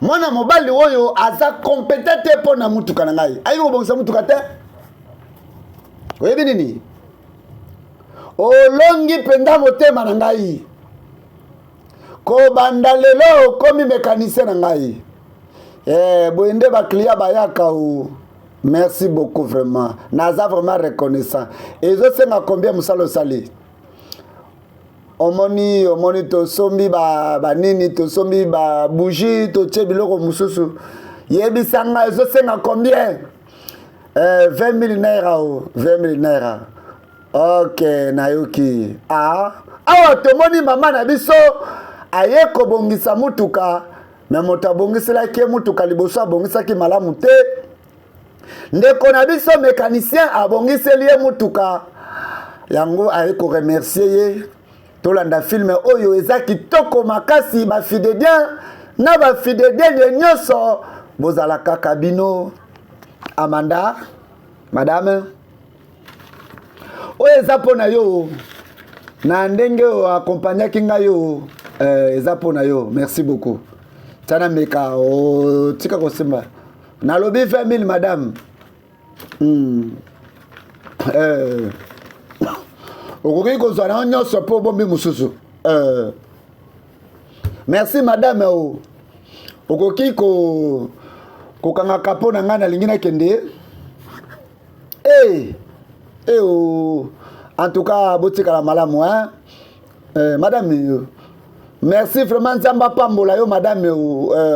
mwana mobali oyo aza compétent te mpo na mutuka na ngai ayi kobongisa mutuka te oyebi nini olongi mpenza motema na ngai kobanda lelo okomi mécanicien na ngai boye nde baklia bayaka o merci beaucoup vraiment naza vraiment reconnaissant ezosenga combien mosala osali omoni tosombi banini tosombi babougie totie biloko mosusu yebisanga ezosenga combien 20 000 naira o 20 000 naira ok nayoki awa tomoni mama na biso aye kobongisa mutuka me moto abongiselaki mutuka liboso abongisaki malamu te ndeko na biso mécanicien abongiseli ye mutuka yango aye koremercier ye tolanda filme oyo eza kitoko makasi bafidedien na bafidedien nyonso bozala kaka bino Amanda madame oyo eza mpo na yo na ndenge oyo akompanyaki ngai yo eza mpo na yo merci beaucoup tana meka tika kosemba nalobi 20 000 madame okoki kozwa na nyonso mpo bombi mosusu merci madame okoki kokangaka mpo na ngai nalingi nakende en tout cas botikala malamu madame merci vraiment nzamba pambola yo madame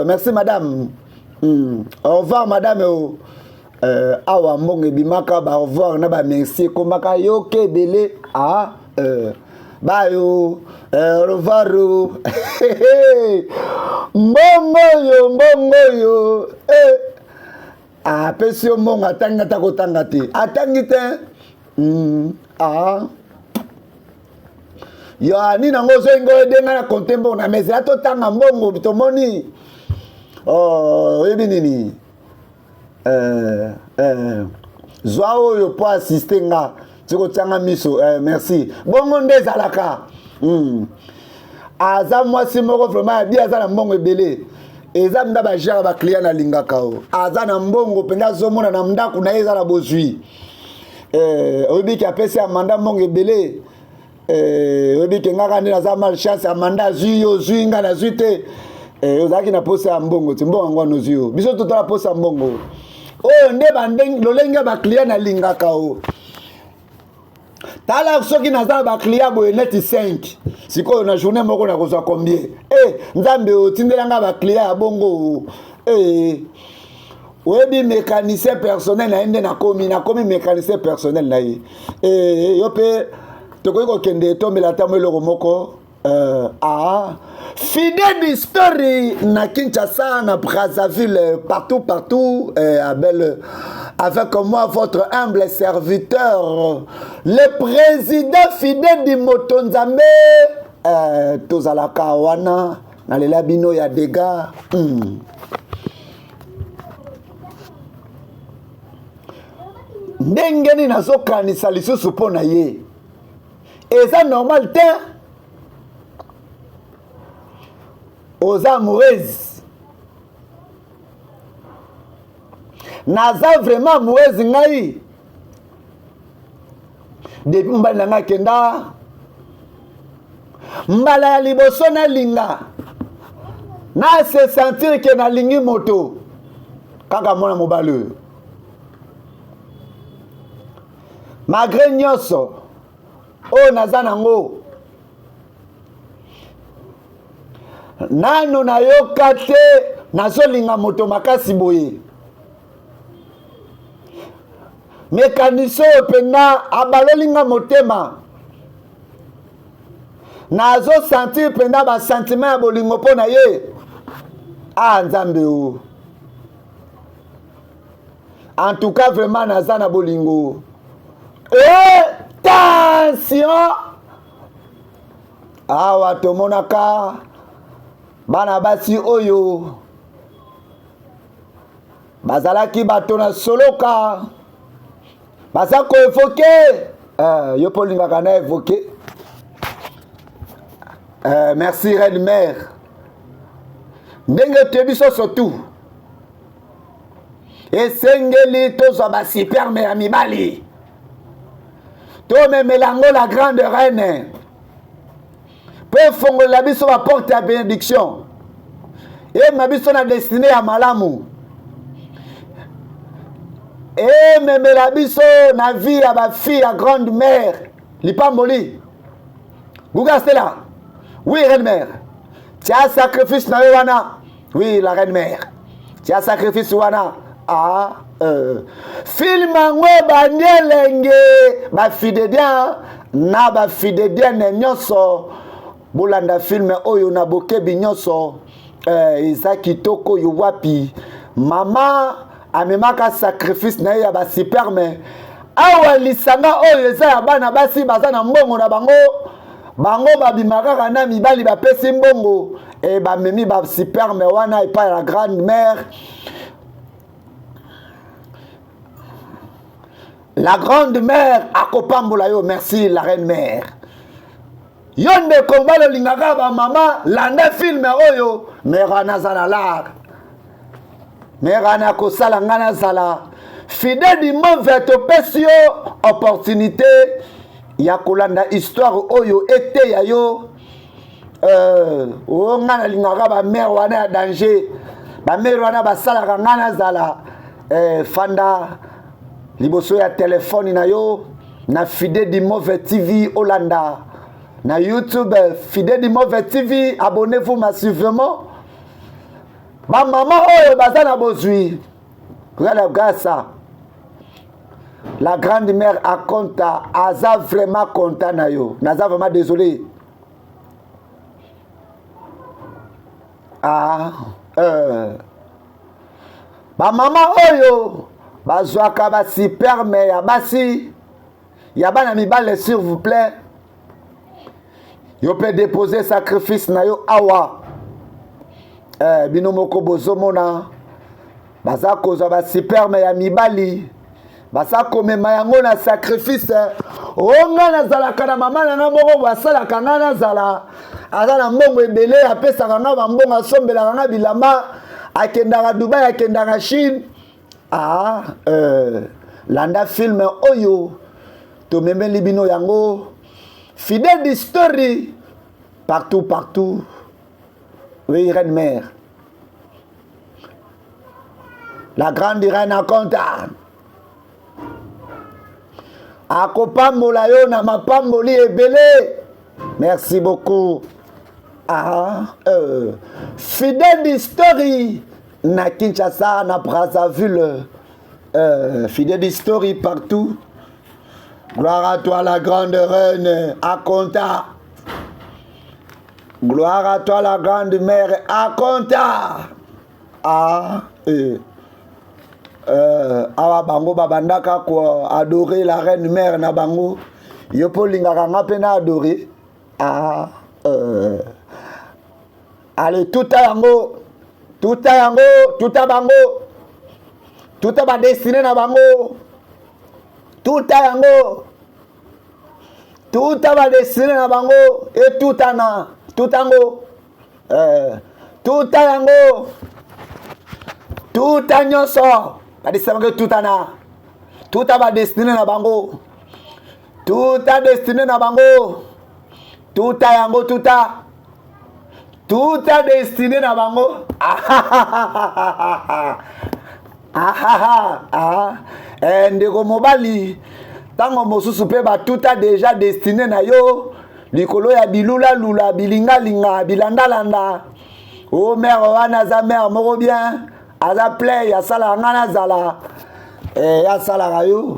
merci madame au revoir madame awa mbongo ebimaka ba au revoir na ba merci komaka yo kebele bayo au revoir mbongo yo apesi yo mbongo atangata kotanga te atangi te yo ani nango ozoingo edenga na konte mbongo na mese atotanga mbongo tomoni oyebi nini zwa oyo po asiste nga tikotianga miso merci bongo nde ezalaka aza mwasi moko vraiment abi aza na mbongo ebele eza mda bajara baclient nalingaka o aza na mbongo mpenza azomona na ndako na ye eza na bozwi oyebiki apesi amanda mbongo ebele oyebiki ngaka nde naza malchance amanda azwi yo ozwi nga nazwi te ozalaki na posa ya mbongo ti mbongo yango wana ozwi yo biso totala posa ya mbongo oyo nde lolenge baclient nalingaka o tala soki naza baclient boye neti 5 sikoyo na journée moko nakozwa combien nzambe otindelanga baclient ya bongo oyebi mécanicien personnel na ye nde nakomi mécanicien personnel na ye yo mpe tokoki kokende etombela ata mo eloko moko fidèle d'histoire na Kinshasa, na Brazzaville, partout, avec moi, votre humble serviteur, le président fidèle du Motonzambe, Tozalaka wana, na lela bino ya dégâts. Ndengeni nazokanisa lisusu mpo na ye. Eza normal te. Aux amoureuses. Naza vraiment amoureuse ngai. Depuis mbala nanga kenda. Mbala ya liboso na linga. Na se sentir que na lingi moto. Kaka mwana mobali. Malgré nyonso. O naza nango. Nano na yoka te nazolinga moto makasi boye mekaniso pena abalolinga motema nazo sentir pena ba sentiment ya bolingo po na ye nzambe o en tout cas vraiment naza na bolingo tension awa tomonaka bana basi oyo bazalaki bato na soloka baza ko évoquer yo polingaka na évoquer merci reine mère ndenge toyebiso surtout esengeli tozwa basuperme ya mibali tomemela yango la grande reine mpo efongolela biso baporte ya bénédiction eyema biso na destine ya malamu ememela biso na vie ya bafille ya grande mère lipamboli Gouga Stella. Oui, reine-mère. Tu as sacrifice na wana. Oui, la reine-mère. Tu as sacrifice wana. Film ango banyelenge ba fidedien na ba fidedien nyonso bolanda film oyo na bokebi nyonso eza kitoko yo wapi mama amemaka sacrifice na ya ba superme awa lisanga oyo eza ya bana basi baza na mbongo na bango babimaka na mibali bapesi mbongo e bamemi ba superme wana epai la grande mère. La grande mère akopambola yo, merci la reine mère. Yonde kombalo lingaka ba mama landa film oyo mère nazala lar. Mère na kosala ngana zala. Fidèle du mauvais topesio opportunité ya kolanda histoire oyo ete ya yo o ngana lingaka ba mère wana ya danger. Ba mère wana basala ngana zala fanda liboso ya téléphone na yo na Fidèle du mauvais TV Olanda na YouTube Fidèle du mauvais TV, abonnez-vous massivement. Ba maman oyo bazana bozui regarde ça. La grande mère a conta aza vraiment content na yo. Naza vraiment désolé. Ba maman oyo bazwaka ba superme ya basi ya bana mibale s'il vous plaît. Yo peut déposer sacrifice na yo awa. Bino moko bozomona baza kozwa ba superme ya mibali baza komema yango na sacrifice onga nazalaka na mama na nga moko basalaka nga nazala aza na mbongo ebele apesaka nga bambongo asombelaka nga bilamba akendaka Dubai akendaka Chine landa film oyo tomemeli bino yango Fidèle du story partout. Oui, reine mère. La grande reine a conta. Akopambola yo na mapamboli ebele. Merci beaucoup. Fidèle du story na Kinshasa, na Brazzaville. Fidèle du story partout. Gloire à toi la grande reine Akonta. Gloire à toi la grande mère Akonta. Awa bango babandaka ko adorer la reine mère na bango. Yopo lingaka nga pe na adorer. Allez tuta yango. Tuta bango. Tuta ba destiné na bango. Tuta yango. Tuta ba destiné na bango et tutango. Tuta yango. Tuta nyonso. Ba destiné bango tutana. Tuta ba destiné na bango. Tuta destiné na bango. Tuta yango tuta. Tuta destiné na bango. Ndeko mobali tango mosusu pe batuta déjà destiné na yo likolo ya bilula lula bilinga linga bilanda o mère wana za mère moko bien aza play ya sala ngana zala ya sala yo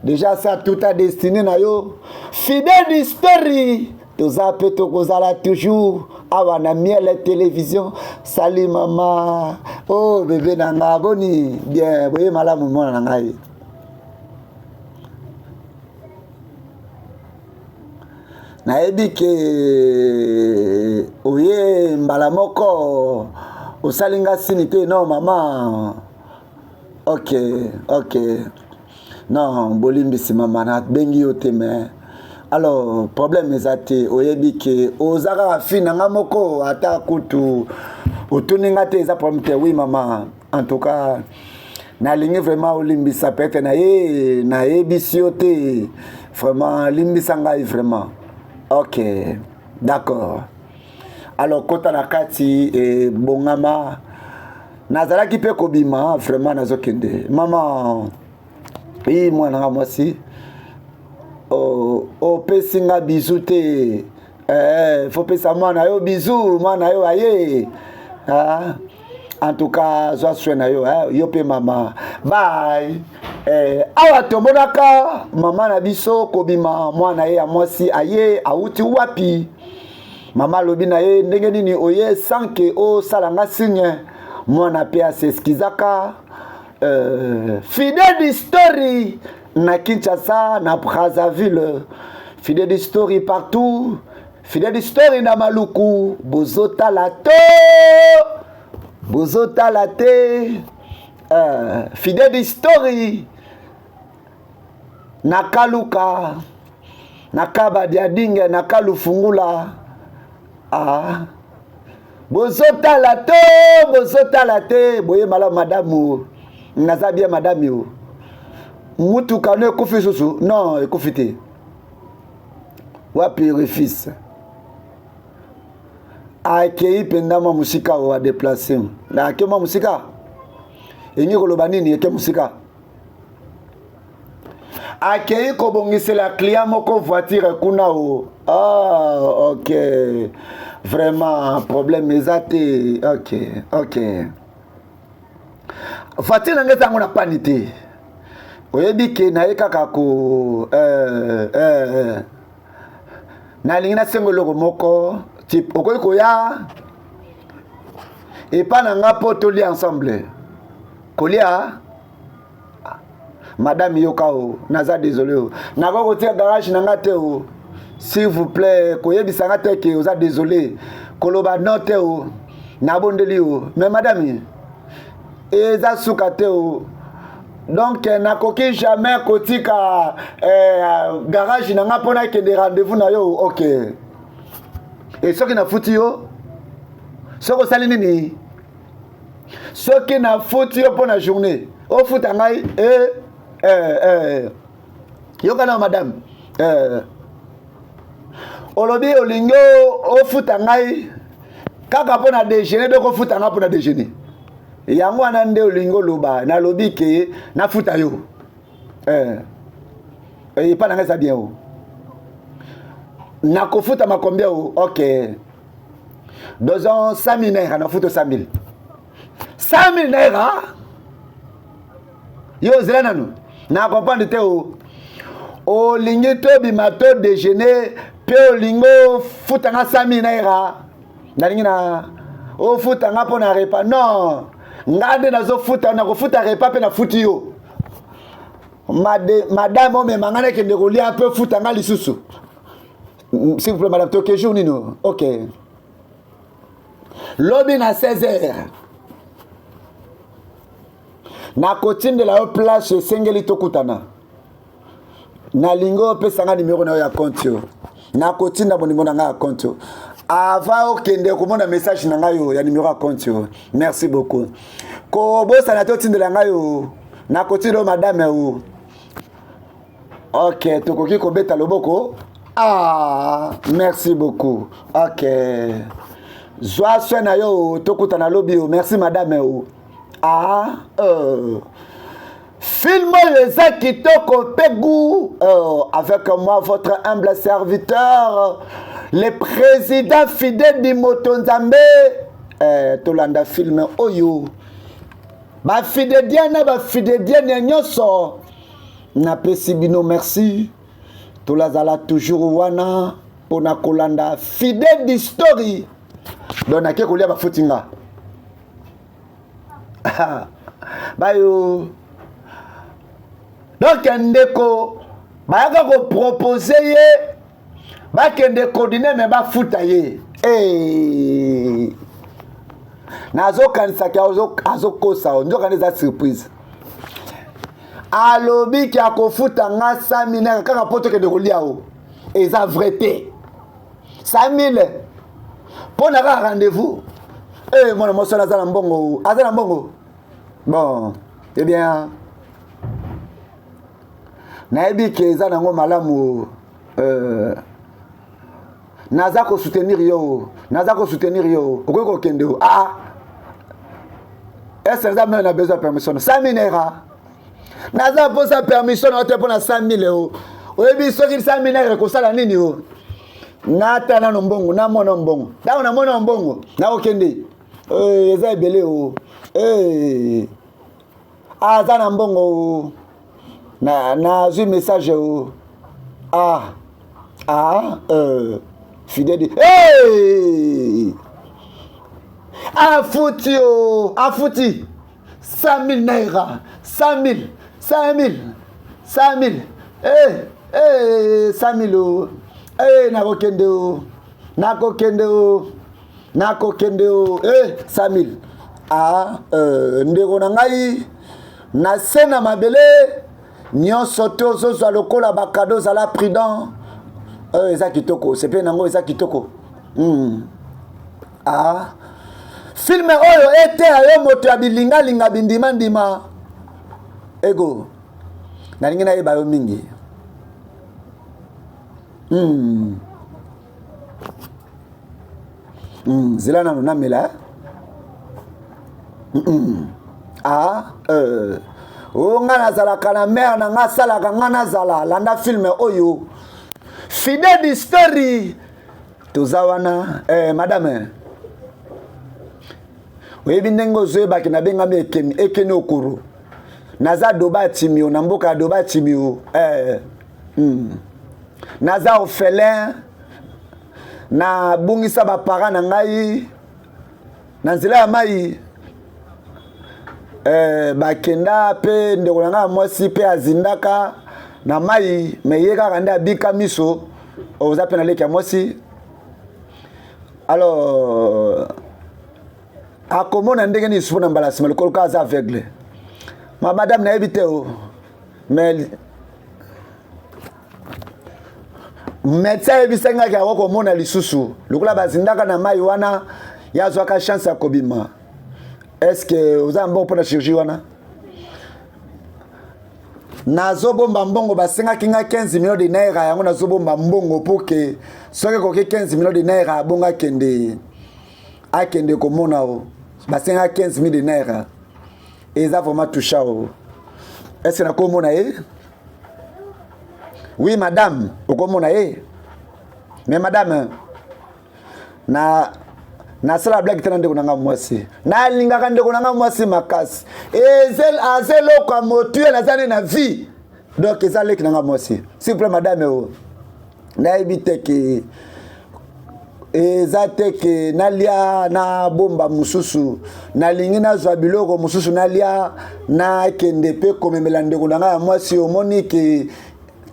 déjà ça tuta destiné na yo Fidèle du story toza pe tokozala toujours awa na miel télévision. Salut maman. Oh bébé nanga boni bien boye malamu mona nanga ye. Nayebi ke oye mbala moko osalinga sinite non maman. OK. Non bolimbisi maman na bengi yote mais alors problème ezate oyebi ke ozaka fina nga moko ata kutu otuninga te eza problème te. Oui maman, en tout cas nalingi vraiment olimbisa peut-être na yebisi yo te vraiment limbisa ngai vraiment. Ok, d'accord. Alors kota na kati bongama nazalaki pe kobima vraiment nazokende maman mwana nga mwasi opesinga bizu te faut pesa mwana yo bizu mwana yo aye en tout cas zwa swe na yo yo pe mama bye awa tomonaka mama na biso kobima mwana ye ya mwasi aye auti wapi mama lobi na ye ndenge nini oye sanke osalanga signe mwana pe aseskizaka fidèle d'histoire na Kinshasa na Brazzaville, fidèle d'histoire partout, fidèle d'histoire na Maluku, bozota la te, fidèle d'histoire na Kaluka, na Kaba Diadinge, na Kalufungula, bozota la te, boye mala madame, naza bien madame yo. Mutu kane ekufi susu non ekufi te wapi refis akei penda mwa musika wa déplacer na ake mwa musika enyi koloba nini eke musika akei kobongisela client moko voiture kuna o ok vraiment problème eza te ok voiture nanga ezango na pani te oyebi ke na ye kaka ko nalingi nasengo eloko moko okoki koya epa na nga mpo tolia ensemble kolia madame yoka o naza désolé o nakoki kotia garage na nga te o s'il vous plaît koyebisa nga te ke oza désolé koloba no te o nabondeli o mais madame eza suka te o donc nakoki jamais kotika garage na nga mpona kende rendez-vous na yo ok et soki nafuti yo soki osali nini soki nafuti yo mpona journée ofuta ngai yokana madame olobi olingi ofuta ngai kaka mpona déjeuner doko ofuta nga mpona déjeuner yango wana nde olingo loba nalobi ke nafuta yo epa nanga eza bien o nakofuta makombia o ok dozon 100 000 naira nafuta 100 000 naira yo ozela nanu na comprendre te o olingi tobima to déjeuner mpe olingo futanga 100 000 naira nalingi na ofutanga mpo na repas non nga nde nazofuta nakofuta repas mpe nafuti yo madame omema nga nakende kolia mpe futa nga lisusu s'il vous plaît madame toke jour nino ok lobi na 16h nakotindela yo place esengeli tokutana nalingi opesanga nimero na yo ya compte yo nakotinda bonimo na nga ya compte yo avant okende komona message na ngai yo ya numéro ya compte yo merci beaucoup kobosana te otindela ngai yo nakotinda madame yo ok tokoki kobeta loboko merci beaucoup ok zwa swe na yo tokutana lobi yo merci madame yo film les Kitoko Pegou avec moi votre humble serviteur le président fidèle du Motonzambe tolanda film oyo ba fidèle diana ba fidèle diana nyoso na pesi bino merci tolazala toujours wana pona kolanda fidèle d'histoire donc ke kolia ba futinga bayo donc ndeko bayaka ko proposer ye bakende coordonner me bafuta ye nazokanisa ki azokosa nzoka neza surprise alobi ki akofuta nga 100 000 kaka po tokende kolia o eza vrai te 100 000 mpo na kaka rendez-vous Eh, mon émotion, Azana Mbongo. Azana Mbongo. Bon, eh bien, Naebi Keza Nango Malamu. Nazako soutenir yo. Nazako soutenir yo. Okoko Kendo. Ah. Est-ce que ça a besoin de permission? 100 000 euros. Naza pose sa permission pour 100 000 euros. Oyebi soki 100 000 euros kosala nini yo? Nata na mbongo, na mona mbongo. Da na mona mbongo, na okende. Eza ebele o. Aza na mbongo. Na zu message o. Fidèle. Afouti. 100 000 naira. 100 000. 100 000. 100 000 nakokende o. 100 000. Ndeko na ngai na sena mabele nyonso te ozozwa lokola bakado zala prudent. Eza kitoko, sepe nango eza kitoko. Filme oyo ete ayo moto ya bilinga bindima ego nalingi na yeba yo mingi. Zela nano namela. Nga nazalaka na mère na nga salaka nga nazala landa filme oyo Fidèle Story tozawana madame oyebi ndenge ozoyebaki nabengami ekeni okuru naza doba timio na mboka ya doba timio naza orphelin na bungisa bapara na ngai na nzela ya mai bakenda pe ndeko na ngai mwasi pe azindaka na mai meye kaka nde abika miso oza pe na leki ya mwasi. Alors akomona ndenge ni supu na mbala nsima lokolo ka aza aveugle ma madame nayebi te o mais médecin ayebisangaki akokomona lisusu lokola bazindaka na mai wana ye azwaka chance ya kobima. Est-ce que oza mbongo mpona chirurgie wana? Nazobomba mbongo basengaki nga 15 millions de naira yango nazobomba mbongo pour que soki koki 15 millions de naira abonga akende komona o basenga 15 000 de naira eza vraiment toucha o. Est-ce que nakomona ye? Oui madame, okomona ye? Mais madame na sala blague tena ndeko nanga mwasi na lingaka ndeko nanga mwasi makasi azelo kwa motu na zane na vie donc ezale kinanga mwasi s'il plaît madame o na ebite ke ezate ke nalia na bomba mususu na lingi na zwa biloko mususu nalia na kende pe komemela ndeko nanga mwasi omoni ke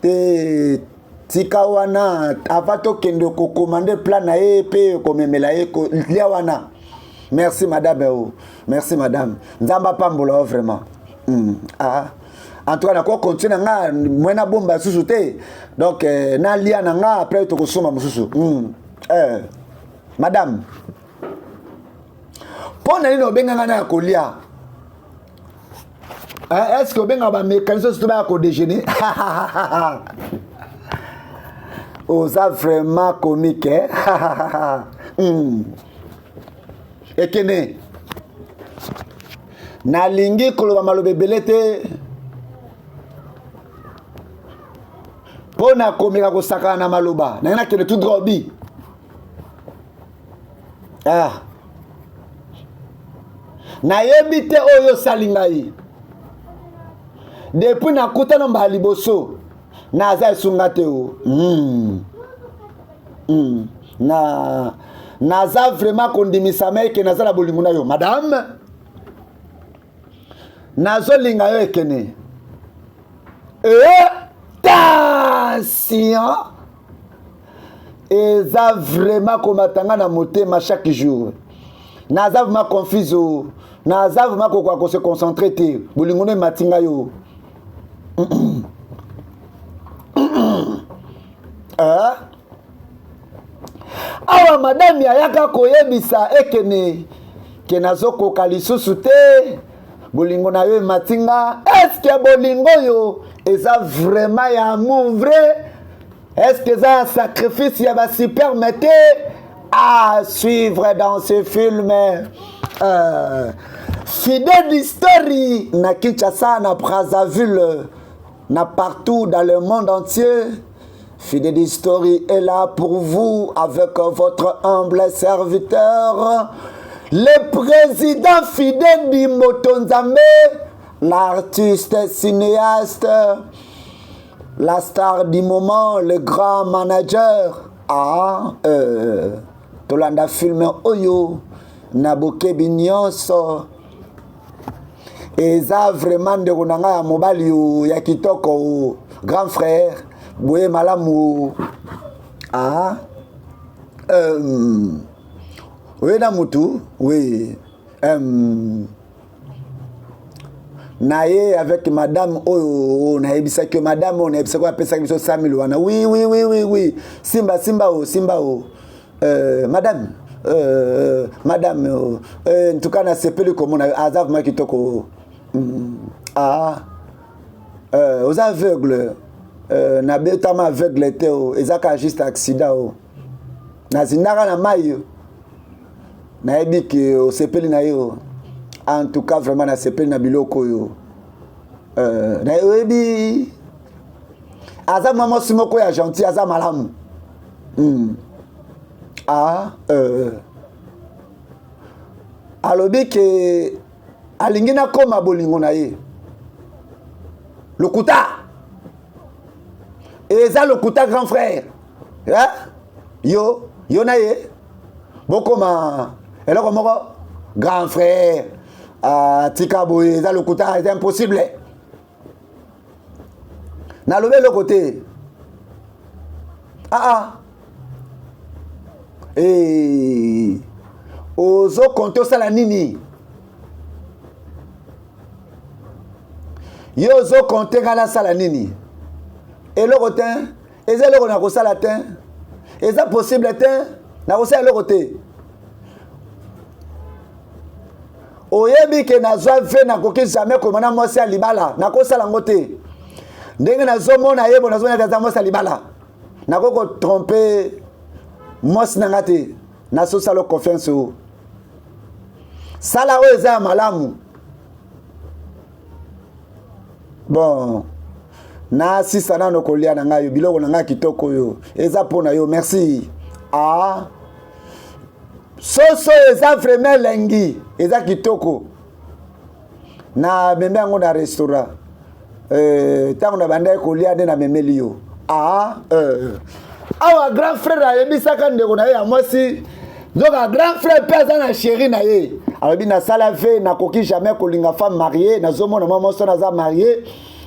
te tika wana avato kende ko commander plan na ye pe komemela ye ko lia wana. Merci madame. Merci madame. Nzamba pambola vraiment. En tout cas na ko continue nga mwena bomba susu te. Donc na lia na nga après to ko soma mususu. Madame. Pona nini obenga nga na kolia? Est-ce que obenga ba mécanicien to ba ko déjeuner? Oza vraiment comique, Ekene nalingi koloba malobe belete pona komika kosaka na maloba na kene tout drobi. Na yebite oyo salingai depuis nakuta no mbali boso naza esunga te o. Naza vraiment kondimisa meke naza na bolingo na yo madame. Nazo linga yo ekene. Attention. Eza vraiment komatanga na motema chaque jour. Naza vraiment confuse o. Naza vraiment ko se concentrer te. Bolingo na matinga yo. Awa madame ayaka koyebisa ekene ke nazokoka lisusu te bolingo na yo matinga. Est-ce que bolingo yo eza vraiment ya amour vrai? Est-ce que ça un sacrifice ya ba super mete à suivre dans ce film fidèle d'histoire na Kinshasa, na Brazzaville, na partout dans le monde entier. Fidèle d'histoire est là pour vous avec votre humble serviteur, le président Fidèle Motonzambe, l'artiste cinéaste, la star du moment, le grand manager. Tolanda film Oyo, Naboke Binyonso. Et ça vraiment de Ronanga Mobali ya kitoko grand frère, Boye Malamu. Oui, Namutu, oui. Naye avec madame oh naebisa que madame on naebisa quoi apesa biso 100 000 wana oui simba madame madame en tout cas na sepeli comme on a azaf ma kitoko aux aveugles na betama aveugle teo ezaka juste accident na zinaka na mayo naebi que au sepeli na yo. En tout cas, vraiment, na sepeli na biloko yo. Na ebi. Aza maman simoko ya gentil, aza malamu. Alobi ke alingi na koma bolingo na ye. Lokuta. Eza lokuta grand frère. Yo na ye. Bokoma eloko moko grand frère. Tikaboye, ça le côté est impossible. Na levé le côté. Et ozo konto sala nini. Yozo konte gala sala nini. Et le côté, et ça le côté na ko sala ten. Et ça possible ten na ko sala le côté. Oyebi ke nazwa ve na koki jamais komana mwasi ya libala na kosala ngote ndenge nazomona yebo nazomona kaza mwasi ya libala na koko tromper mwasi na ngate na so sala confiance o sala o eza malamu bon na sisa na nokolia na ngayo biloko na nga kitoko yo eza pona yo merci soso eza vraiment lengi eza kitoko na meme yango na restaurant tango na banda kolia de na memeli yo awa grand frère ayebisaka ndeko na ye ya mwasi donc grand frère pe aza na chéri na ye alobi nasala ve nakoki jamais kolinga femme mariée nazomona mwa moso naza marié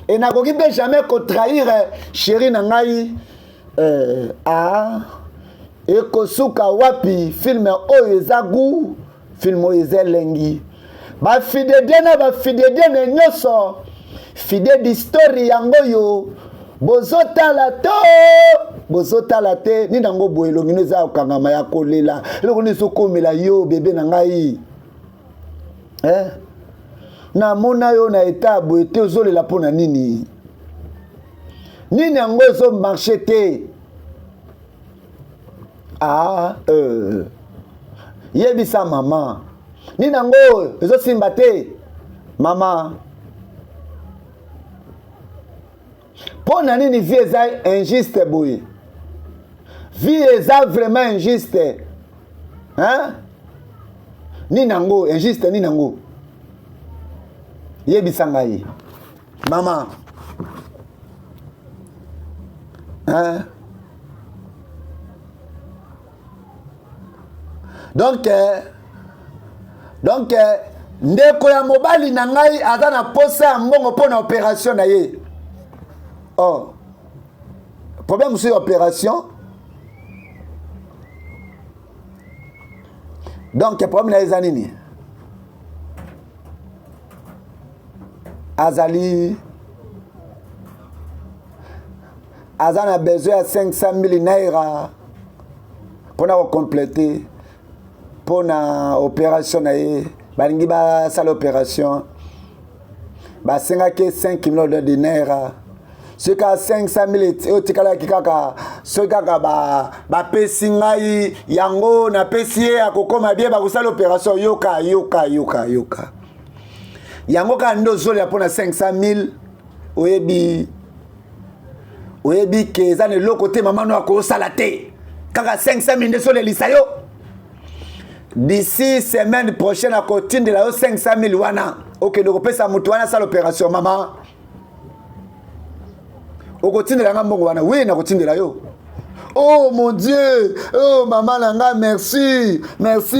et nakoki mpe jamais kotrahir chéri na ngai ekosuka wapi film oyo eza gu film oyo eza elengi bafidede na bafidede na nyonso fide d'histori yango yo bozotala te nini yango boye elongi no eza kokangama ya kolela eloko nini ezokomela yo bebe na ngai namona yo na eta boye te ozolela mpo na nini yango ezomarche te yebisa mama nini yango ezosimba te mama mpo na nini vie eza injuste boye vie eza vraiment injuste nini yango injuste nini yango yebisa ngai mama donc ndeko ya mobali na ngai aza na posa ya mbongo mpo na opération na ye problème sur opération donc problème na eza nini azali aza na besoin ya 500 000 naira mpona kokomplete pour na opération na ye balingi basala opération basengaki 5 millions de dinars soki a 500 000 otikalaki kaka soki kaka bapesi ngai yango napesi ye akokoma bie bakosala opération yoka yango kaka nde ozolela mpo na 500 000 oyebi ke eza na eloko te mama no akosala te kaka 500 000 nde solelisa yo d'ici semaine prochaine akotindela yo 500 000 wana okende kopesa motu wana asala opération mama okotindela nga mbongo wana oui nakotindela yo. Oh mon Dieu, oh maman langa, merci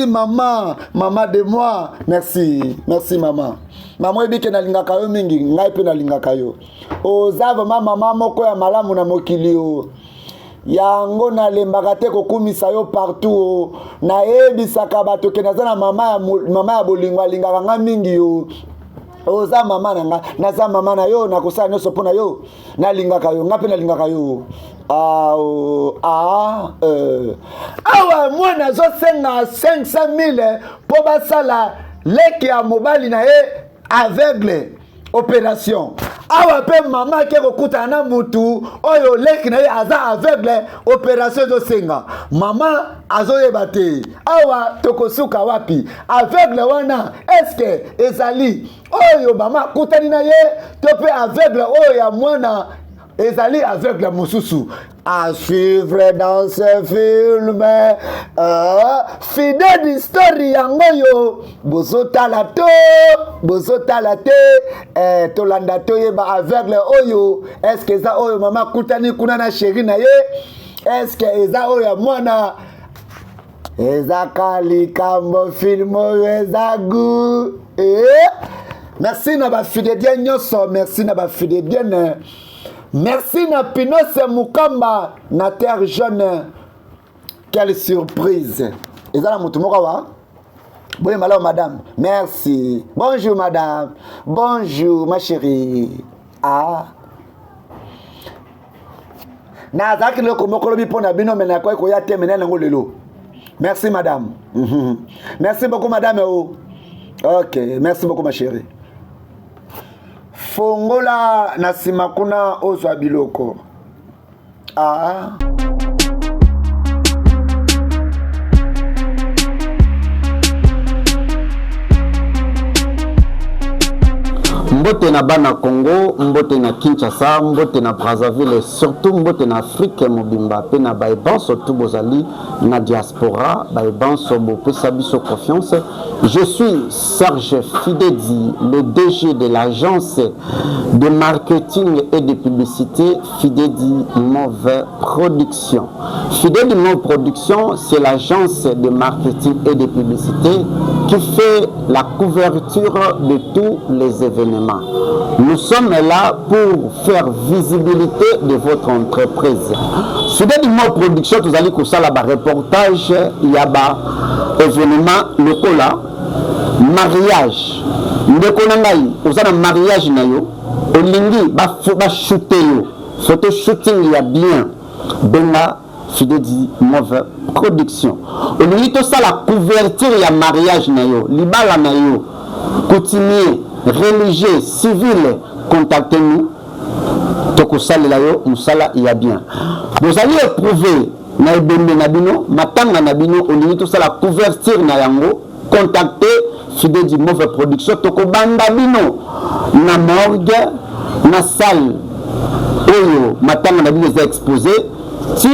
maman de moi, merci maman. Maman ebike na lingaka yo mingi, ngai pe na lingaka yo. Oh zava maman moko ya malamu na mokili yo. Yango na lembaka te kokumisa yo partout na ebisaka bato ke naza na mama ya bolingo alingaka nga mingi yo. Oza mama nanga naza mama na yo nakosala nyonso mpona yo nalingaka yo nga mpe nalingaka yo. Awa mwana azosenga 500 000 mpo basala leki ya mobali na ye aveugle opération. Awa pe mama ke kokutana na mutu oyo leki na ye aza aveugle opération ezosenga mama azoyeba te awa tokosuka wapi aveugle wana eske ezali oyo mama kutani na ye to pe aveugle oyo ya mwana ezali aveugle mosusu à suivre dans ce film fidèle d'histoire yango yo bozotala te tolanda to yeba aveugle oyo est-ce que eza oyo mama kutani kuna na chéri na ye est-ce que eza oyo ya mwana eza kalikambo film oyo eza gu merci na bafidèle nyonso merci na bafidèle merci na Pinose Mukamba na terre jaune. Quelle surprise. Eza na mutu moko wa? Bonjour madame. Merci. Bonjour madame. Bonjour ma chérie. Na zaki loko moko lobi pona bino mena ko ya te mena ngo lelo. Merci madame. Merci beaucoup madame. OK, merci beaucoup ma chérie. Fongola na simakuna ozwa biloko. Mbote na bana Congo, mbote na Kinshasa, mbote na Brazzaville et surtout mbote na Afrique mobimba pe na baiban surtout bozali na diaspora baiban sobo pesa biso confiance. Je suis Serge Fidedi, le DG de l'agence de marketing et de publicité Fidedi Move Production. Fidedi Move Production, c'est l'agence de marketing et de publicité qui fait la couverture de tous les événements. Nous sommes là pour faire visibilité de votre entreprise. Fidedi Move Production, vous allez ça là reportage, il y a événement locaux là. Mariage ndeko na ngai ozana mariage na yo olingi ba shooter yo photo shooting ya bien benga Fidedi Move Production olingi to ça la couverture ya mariage na yo libala na yo coutumier religieux civil contactez-nous toko salela yo musala ya bien vous allez éprouver na ebembe na bino matanga na bino olingi to ça la couverture na yango contactez Fidedi Move Production toko banda bino na morgue na salle oyo matanga na bino est exposé ti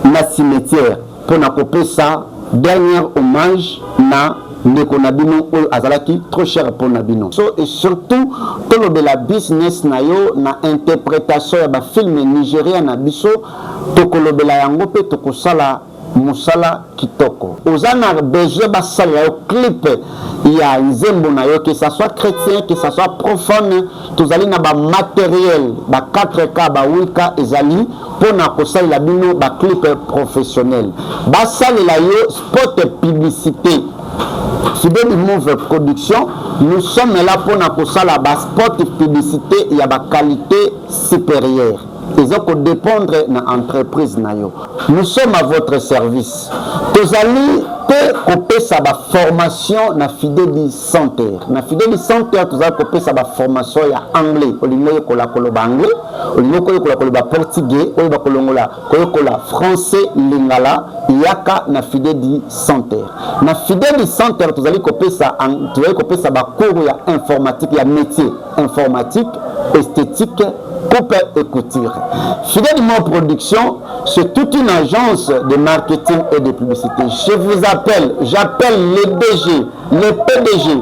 na cimetière pour na kopesa dernier hommage na ndeko na bino oyo azalaki trop cher pour na bino so et surtout tolobela business na yo na interprétation ya ba film nigérien na biso tokolobela yango pe tokosala musala kitoko ozana besoin basala yo clip ya nzembo na yo que ça soit chrétien que ça soit profane tozali na ba matériel ba 4K ba 8K ezali pona kosalela bino ba clip professionnel basalela yo spot publicité Fidedi Move Production nous sommes là pona kosala ba spot publicité ya ba qualité supérieure. Ils ont dépendre de l'entreprise. Nous sommes à votre service. Tozali te kopesa ba formation na Fideli Center. Na Fideli Center tozali kopesa ba formation ya anglais. Olingo kola koloba anglais, olingo kola koloba portugais, oyo ba kolongola kola français lingala yaka na Fideli Center. Na Fideli Center tozali kopesa ba cours ya informatique ya métier, informatique, esthétique, coupe et couture. Fidèle Mo Production, c'est toute une agence de marketing et de publicité. Je vous appelle, j'appelle les DG, les PDG,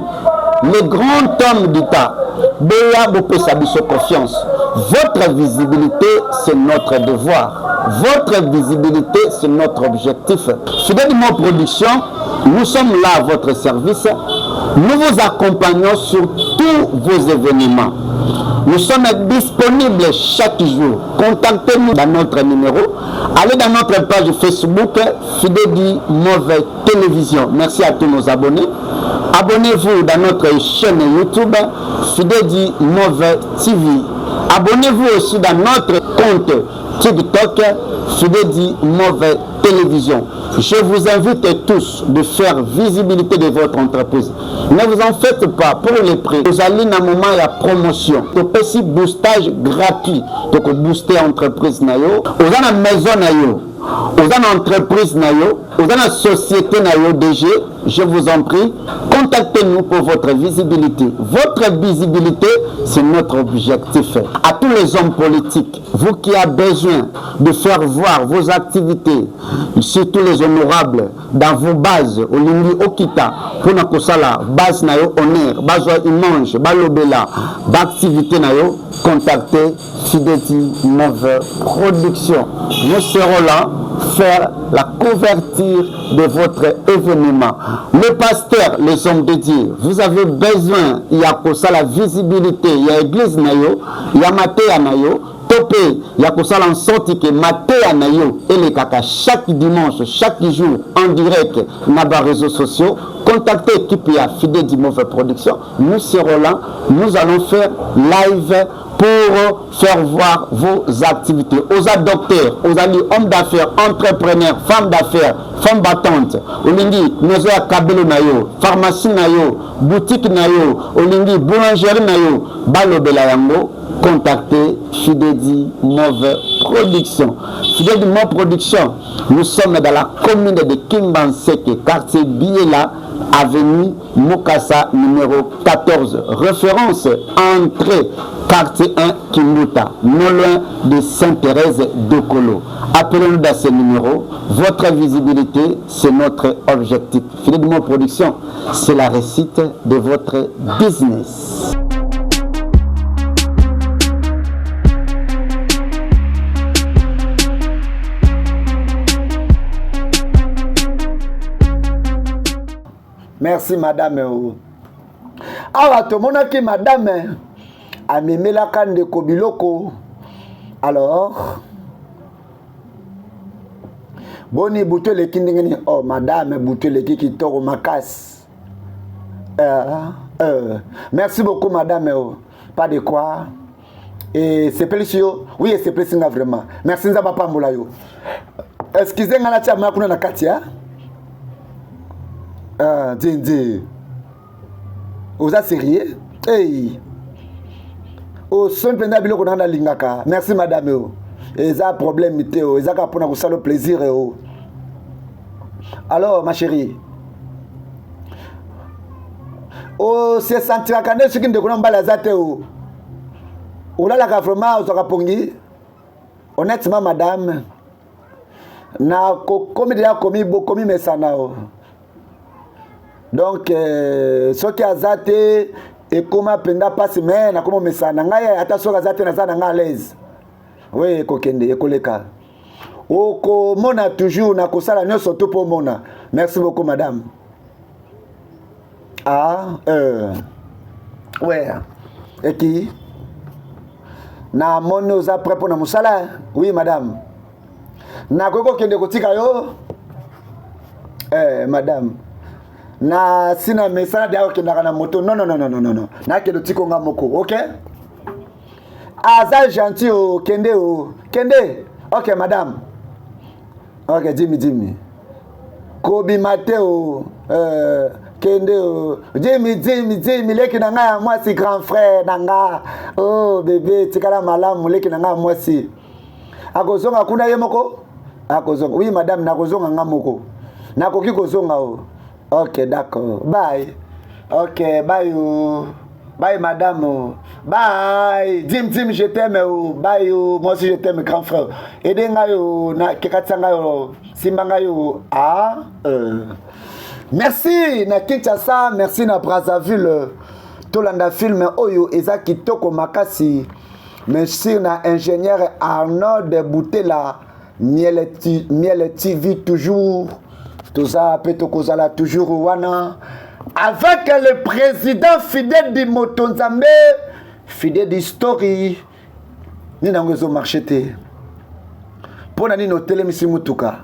les grands hommes d'État. Béa Bopesa Biso confiance. Votre visibilité, c'est notre devoir. Votre visibilité, c'est notre objectif. Fidèle Mo Production, nous sommes là à votre service. Nous vous accompagnons sur tous vos événements. Nous sommes disponibles chaque jour. Contactez-nous dans notre numéro. Allez dans notre page Facebook Fideli Mauve Télévision. Merci à tous nos abonnés. Abonnez-vous dans notre chaîne YouTube Fideli Mauve TV. Abonnez-vous aussi dans notre compte TikTok Fideli Mauve Télévision. Je vous invite tous de faire visibilité de votre entreprise. Ne vous en faites pas pour les prix. Vous allez dans un moment de promotion. Vous pouvez boostage gratuit. Donc booster entreprise nayo. Vous avez une maison nayo. Vous avez une entreprise nayo. Vous avez une société nayo DG. Je vous en prie, contactez-nous pour votre visibilité. Votre visibilité, c'est notre objectif. À tous les hommes politiques, vous qui avez besoin de faire voir vos activités, surtout les honorables, dans vos bases, au Lindi Okita, pour la base nayo honneur, base image, balobela, activité nayo, contactez Fideli Mauve Production. Nous serons là faire la couverture de votre événement. Le pasteur, les hommes de Dieu, vous avez besoin, il y a pour ça la visibilité, il y a l'église nayo, il y a Matéa nayo, topé, il y a pour ça en sorte que Matéa nayo et les kaka chaque dimanche, chaque jour en direct dans les réseaux sociaux. Contactez l'équipe Fideli Mauve Production. Nous serons là, nous allons faire live pour faire voir vos activités. Aux docteurs, aux hommes d'affaires, entrepreneurs, femmes d'affaires, femmes battantes, olingi, nous avons kabelo nayo, pharmacie nayo, boutique nayo, olingi, boulangerie nayo, balobela yango, contactez Fideli Mauve Production. Fideli Mauve Production, nous sommes dans la commune de Kimbanseke, quartier Biela, avenue Mokassa numéro 14, référence entrée quartier 1 Kimbuta, non loin de Sainte-Thérèse de Colo. Appelez-nous dans ce numéro. Votre visibilité, c'est notre objectif. Fideli Mauve Production, c'est la réussite de votre business. Merci madame. Awa tomonaki madame amemelaka ndeko biloko. Alors boni buto leki ndengeni. Oh madame buto leki kitoko makasi. Merci beaucoup madame. Pas de quoi. Et c'est précieux. Oui, c'est précieux vraiment. Merci nzaba pambola yo. Excusez-moi na tia makuna na katia. Dindi. Vous êtes sérieux? Hey. Oh, son penda biloko na lingaka. Merci madame. Et ça problèmeité. Et ça ka pona ko salo plaisir. Alors ma chérie. Oh, c'est sentir kana ce qui ndeko na mbala zate o. Olala ka vraiment ozoka pongi. Honnêtement madame. Na ko komi dia komi mesana o. Donc ce qui a zate et comment penda passe mais na comment mesana ngai attention ka zate na za na l'aise. Oui kokende ekoleka. Oko mona toujours na kosala nyoso to po mona. Merci beaucoup madame. Ouais. Et qui na mono za prêt pour na musala? Oui madame. Na koko kende kotika yo? Madame. Na sina mesana dia okendaka na moto. Non. Na kendo tiko nga moko, OK? Aza gentil o kende o. Kende. OK madame. OK, Jimmy. Kobi Mateo, Kende, Jimmy, leki nanga, moi si grand frère, nanga, oh bébé, tikala malam, leki nanga, moi si. Akozonga kuna yemoko? Akozonga, oui madame, nakozonga ngamoko. Nakoki kozonga o. Ok, d'accord, bye. Ok, bye o. Bye madame, bye. Dim, je t'aime, bye, moi aussi je t'aime, grand frère. Edenga yo, na kekatsanga yo, simbanga yo, Merci na Kinshasa, merci na Brazzaville. Tolanda film oyo eza kitoko makasi. Merci na ingénieur Arnaud de Boutela, Miel TV toujours. Toza petokozala toujours wana. Avec le président fidèle du Motonzambe, fidèle d'histoire, ni na ngozo marchete. Pona ni no telemisi mutuka.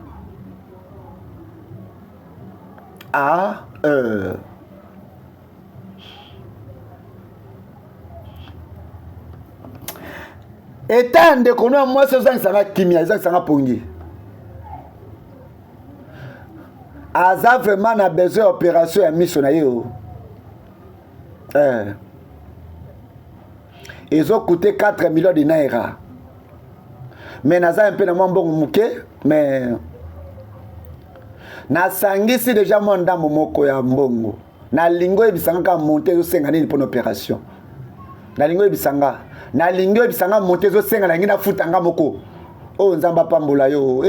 Étant de connaître moi ce sang sanga kimia, ça sanga pongi. Aza vraiment na besoin opération à mission na yo. Ils ont coûté 4 millions de naira. Mais naza un peu na mbongo muke, mais na sangisi déjà mon ndambo moko ya mbongo. Na lingo ebisanga ka monter zo senga nini pour opération. Na lingo ebisanga. Na lingo ebisanga monter zo senga na ngina futanga moko. Oh nzamba pambola yo.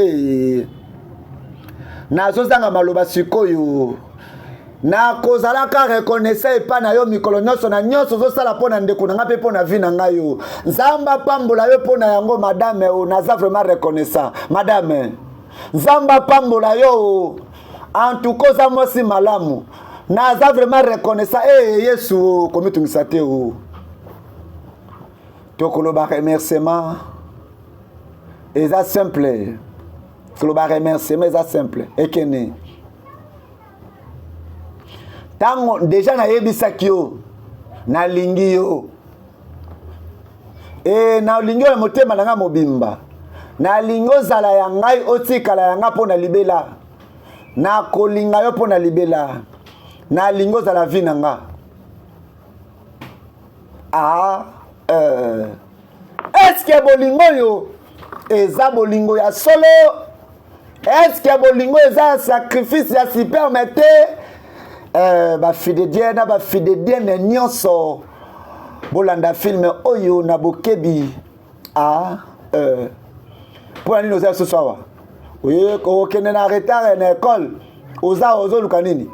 Na zozanga maloba sikoyo na kozalaka reconnaissance epa na yo mikolo nyonso na nyonso zosala pona ndeko na nga pe pona vi na nga yo nzamba pambola yo pona yango madame o naza vraiment reconnaissant madame nzamba pambola yo en tout cas za mosi malamu naza vraiment reconnaissant yesu komitungisa te o tokoloba remerciement eza simple. Toloba remerciement eza simple ekene tango déjà na yebisaki yo na lingi yo na lingi yo motema nanga mobimba na lingo zala ya ngai otikala yanga pona libela na kolinga yo pona libela na lingo zala vi nanga est-ce que bolingo yo eza bolingo ya solo? Est-ce que bolingo eza un sacrifice ya si permette ba fidèle na ba fidèle nyonso bolanda film oyo na bokebi pour nini oza ce soir oye ko kende na retard na école ozo luka nini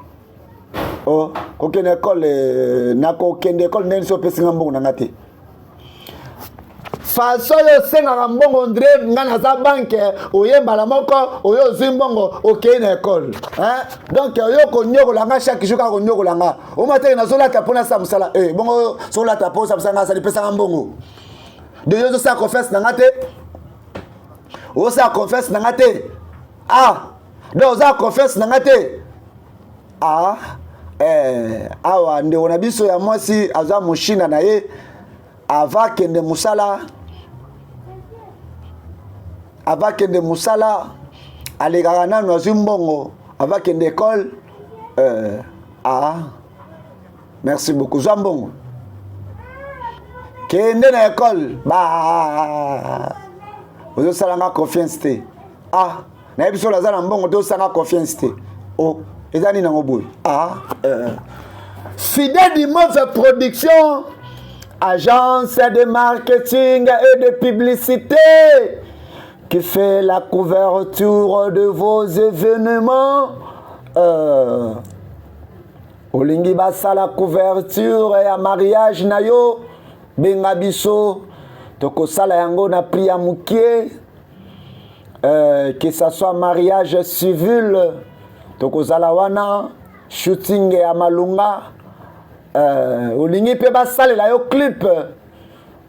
ko kende école na ko kende école neni so pesinga mbongo na ngate façon yo senga mbongo ndre ngana za banque oyemba la moko oyo zimbongo okei na école donc oyo ko nyoko langa chaque jour ka ko nyoko langa o matin na zola ta pona sa musala bongo zola ta pona sa musala sa lipesa mbongo de yo sa confesse na ngate o sa confesse na ngate do za confesse na ngate awa nde ona biso ya mwasi aza mushina na ye ava kende musala avakende musala alegaka nanu azwi mbongo avakende école merci beaucoup zwa mbongo kende na école ozosalanga confiance te nayebi so aza na mbongo te osanga confiance te eza nini nango boye fidèle d'immeuble production agence de marketing et de publicité qui fait la couverture de vos événements. Olingi basa la couverture et à mariage nayo benga biso toko sala yango na priya mukie que ça soit mariage civil toko sala wana shooting ya malunga olingi pe basala la yo clip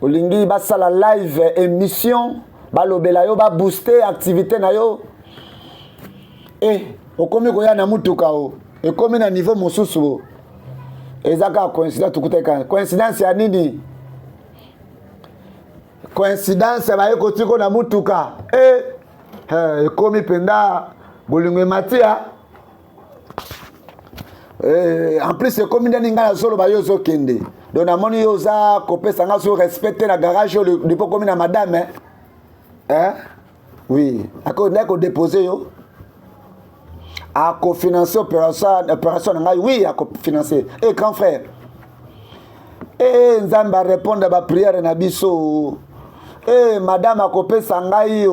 olingi basala live émission balobela yo ba booster activité na yo okomi koya na mutuka ekomi na niveau mosusu ezaka coïncidence tukuteka coïncidence ya nini coïncidence ba ekotiko na mutuka ekomi penda bolingo matia En plus c'est comme ndani ngana solo ba yo zo kende donc na moni yo za kopesa nga so respecter na garage yo depuis comme na madame hein oui ako ndako déposer yo a cofinancer opération ngai oui a cofinancer et grand frère nzamba répondre ba prière na biso madame a kopesa ngai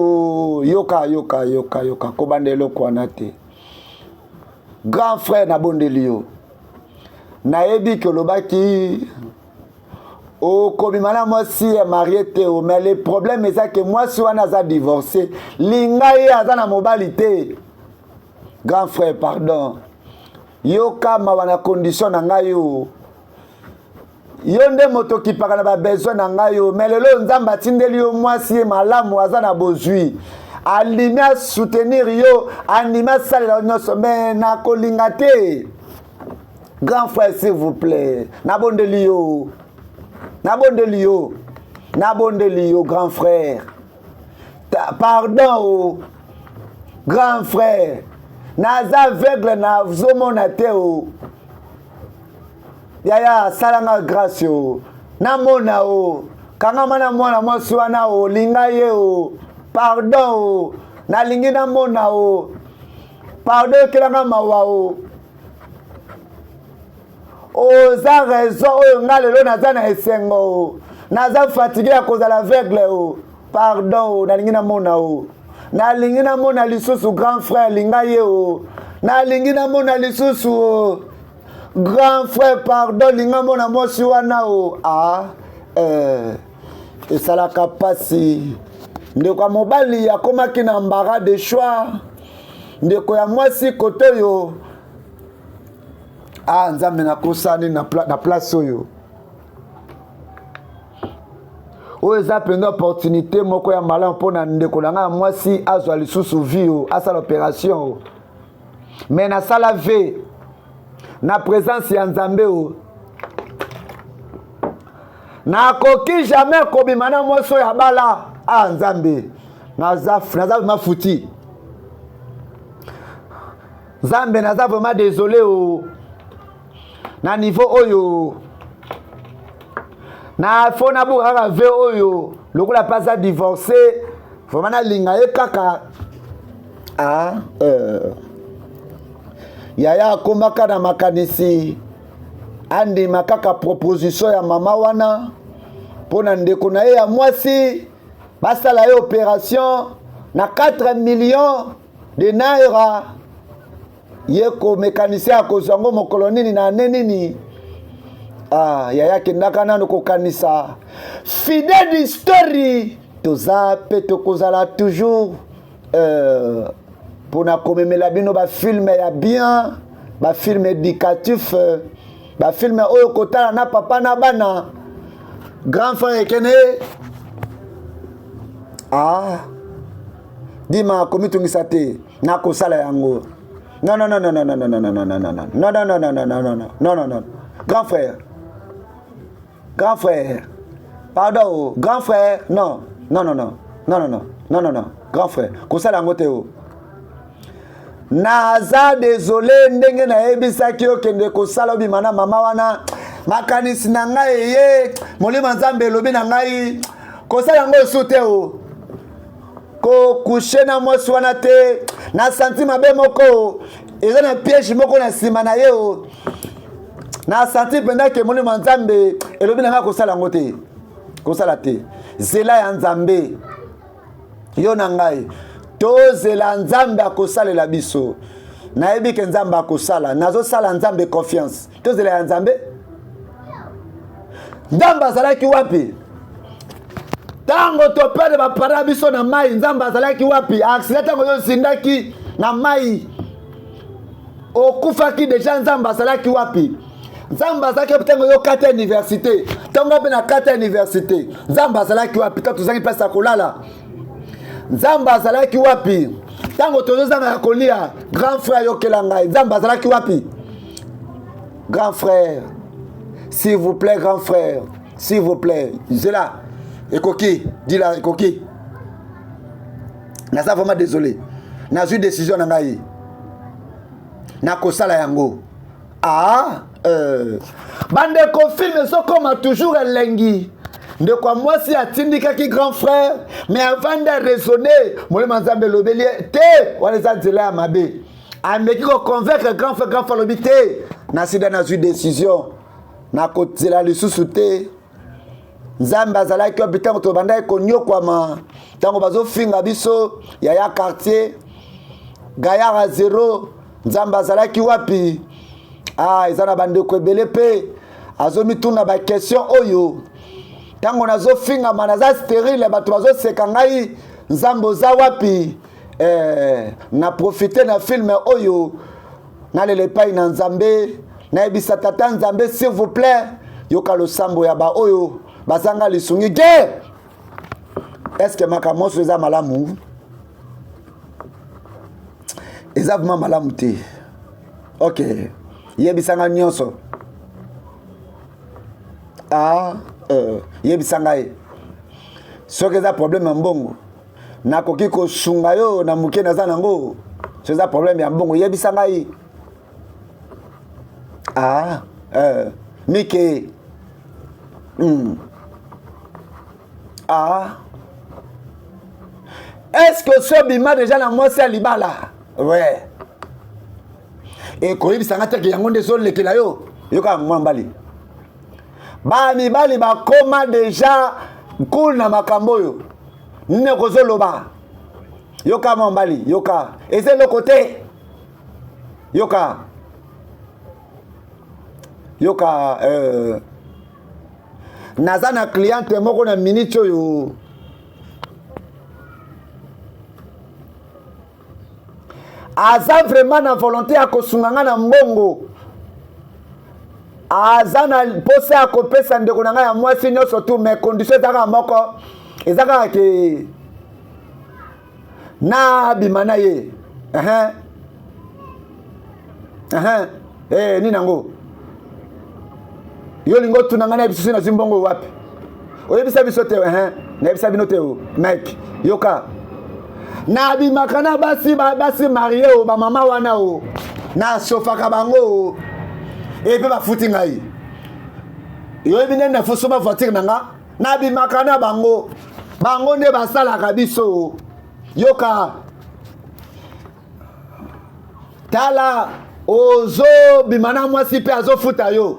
yoka ko bandelo kwana te grand frère na bondeli yo nayebi ke lobaki komimana mwasi ya marié te mais le problème eza ke mwasi wana aza divorcé linga ye aza na mobali te grand frère pardon yoka mawa na condition na ngai yo nde moto okipaka na babesoin na ngai yo mais lelo nzambe atindeli yo mwasi ye malamu aza na bozwi alimi soutenir yo animi asalela nyonso mais nakolinga te grand frère s'il vous plaît nabondeli yo grand frère pardon grand frère naza aveugle nazomona te yaya salanga grâce yo namona kangama na mwana mwasi wana linga ye pardon nalingi namona pardon ekelanga mawa oza raison oyo nga lelo naza na esengo naza fatigué ya kozala aveugle pardon nalingi namona lisusu grand frère linga ye nalingi namona lisusu grand frère pardon linga mona mwasi wana esalaka pasi ndeko ya mobali akomaki na mbara de choix ndeko ya mwasi kote oyo nzambe nakosani na place oyo eza mpenza opportunité moko ya malamu mpona ndeko na ngai ya mwasi azwa lisusu vie asala opération mais nasala ve na présence ya nzambe nakoki jamais kobima na mwasi oyo abala nzambe naza mafuti nzambe naza vraiment désolé na niveau oyo na fona bukaka ve oyo lokola pasa divorcé vraiment nalinga ye kaka yaya akombaka na makanisi andima kaka proposition ya mama wana mpona ndeko na ye ya mwasi basala ye opération na 4 millions de naira ye komekanisi akozwa yango mokolo nini na ane nini yaya akendaka nano kokanisa fidèle histoire toza mpe tokozala toujours mpona komemela bino bafilme ya bien bafilme éducatif bafilme oyo kotala na papa na bana grand frère ekene dima komitungisa te nakosala yango non grand frère pardon grand frère non grand frère kosala yango te naza désolé ndenge nayebisaki okende kosala obima na mama wana makanisi na ngai eye molimo nzambe elobi na ngai kosala yango esu te kokushe na mwasi wana te na santi mabe moko eza na piège moko na nsima na ye na santi mpenza ke molimo nzambe elobi na ngai kosala yango te kosala te zela ya nzambe yo na ngai tozela nzambe akosalela biso nayebi ke nzambe akosala nazosala nzambe confiance tozela ya nzambe nzambe azalaki wapi ntango toperde bapara biso na mai nzambe azalaki wapi aksida ntango yo osindaki na mai okufaki deja nzambe azalaki wapi nzambe azalaki wapi ntango yo kata université ntango mpe na kata université nzambe azalaki wapi ntango tozangi mpasi ya kolala nzambe azalaki wapi ntango tozozanga ya kolia grand frère yokela ngai nzambe azalaki wapi grand frère s'il vous plaît grand frère s'il vous plaît zela ekoki dila ekoki naza vraiment désolé nazwi décision na ngai nakosala yango Bande confirme ça comme toujours elengi. De quoi moi si atindika qui grand frère, mais avant de raisonner, moi le manzambe lobeli te, wale za dila mabe. Ameki ko convaincre grand frère lobité. Na sida na une décision. Na kotela lisusu te. Nzamba zala ki hôpital to banda ko nyokwa ma. Tango bazo finga biso ya quartier. Gayara zéro. Nzamba zala ki wapi. Ezana bande ko ebele pe. Azo mituna ba question oyo. Tango nazo finga manaza stérile bato bazo sekangai nzambo za wapi na profiter na film oyo na lele pai na nzambe na ebisa tata nzambe s'il vous plaît yoka lo sambo ya ba oyo bazanga lisungi ge est-ce que makamoso eza malamu eza vraiment malamu te OK yebisanga nyonso yebisanga ye soki eza problème ya mbongo nakoki kosunga yo na moke naza nango so eza problème ya mbongo yebisanga ye mike est-ce que so bima déjà na mwasi ya libala ouais ekoyebisanga teke yango nde ezolekela yo yoka mwa mbali mibali bakoma déjà cool na makambo yo nne kozoloba yoka mambali yoka eze le côté yoka naza na cliente moko na minute oyo aza vraiment na volonté ya kosunganga na mbongo azana pose ya kopesa ndeko na ngai ya mwasi nyonso tu mais condition ezaka moko ezaka ke na bimana ye nini nango yo lingo tuna ngai na biso na zimbongo wapi oyebisa biso te na ebisa bino te mec yoka na bimakana basi marié o ba mama wana o na sofaka bango et puis bafuti ngai yo ebine na foso ba voiture nanga na bimakana bango nde basalaka biso yoka tala ozo bimana mwasi pe azofuta yo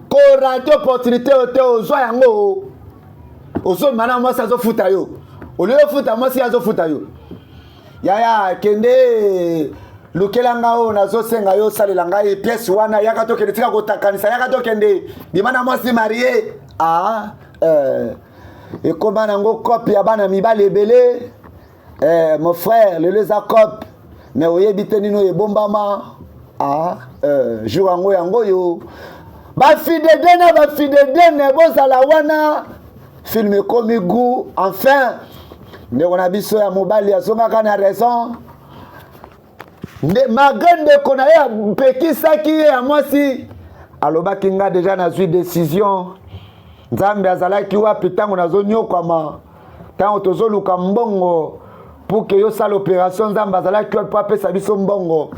ko radio opportunité te ozo yango ozo bimana mwasi azofuta yo olio futa mwasi azofuta yo yaya kende lukelanga o nazosenga yo salela ngai pièce wana yaka to kende tika kotakanisa yaka to kende bimana mwasi marié et comment nango copie ya bana mibale ebele mon frère le leza cop mais oyebite nino ebombama jour yango yo bafidedene bozala wana film ekomi goût enfin ndeko na biso ya mobali azongaka na raison malgré ndeko na ye apekisaki ye ya mwasi alobaki nga deja nazwi décision nzambe azalaki wapi ntango nazonyokwama ntango tozoluka mbongo pour que yosala opération nzambe azalaki wapi po apesa biso mbongo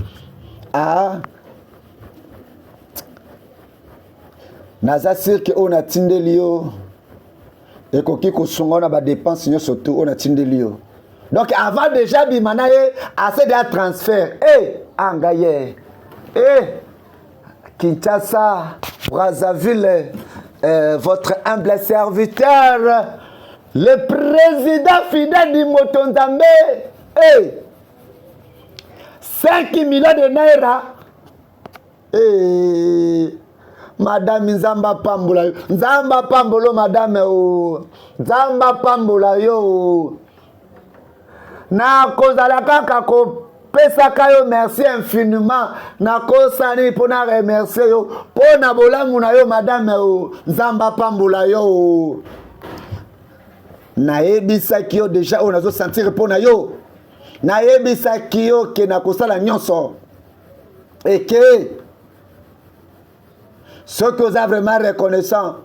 naza sirke oyo natindeli yo ekoki kosunga na badepense nyonso tu oyo natindeli yo donc avant déjà bimana ye assez de transfert ngai ye Kinshasa Brazzaville votre humble serviteur le président fidèle du Motonzambe 5 millions de naira madame nzamba pambolo madame nzamba pambola yo na kozala kaka kopesaka yo merci infiniment na kosani mpona remercier yo mpona bolamu na yo madame nzamba pambola yo nayebisaki yo deja oyo nazosentir mpona yo nayebisaki yo ke nakosala nyonso eke soki oza vraiment reconnaissant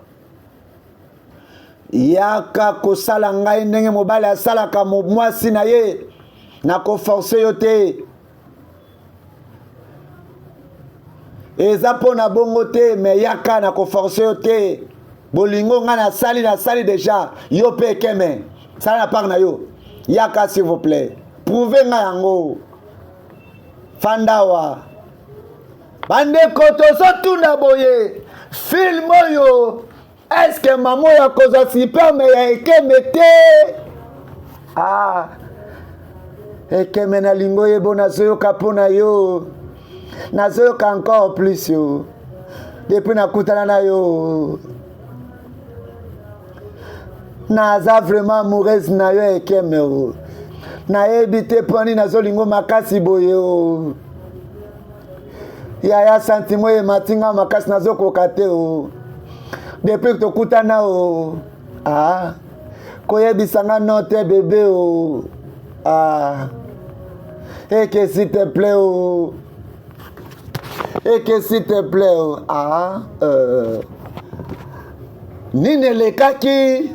yaka kosala ngai ndenge mobali asalaka mwasi na ye nakoforce yo te eza pona bongo te me yaka na ko forcer yo te bolingo nga na sali déjà yo pe ekeme sala na part na yo yaka s'il vous plaît prouvez nga yango fandawa bandeko tozotuna boye film oyo est-ce que mamo ya kozwa superme ya ekeme te ekeme na lingo yebo nazoyoka mpo na yo nazoyoka encore plus yo depuis nakutana na yo naza vraiment amoureuse na yo ekeme o nayebi te mpo nini nazolingo makasi boye o yaya santimo ye matinga makasi nazokoka te o depuis tokutana o koyebisanga no te bebe o eke s'il te plaît o eke s'il te plaît o nini elekaki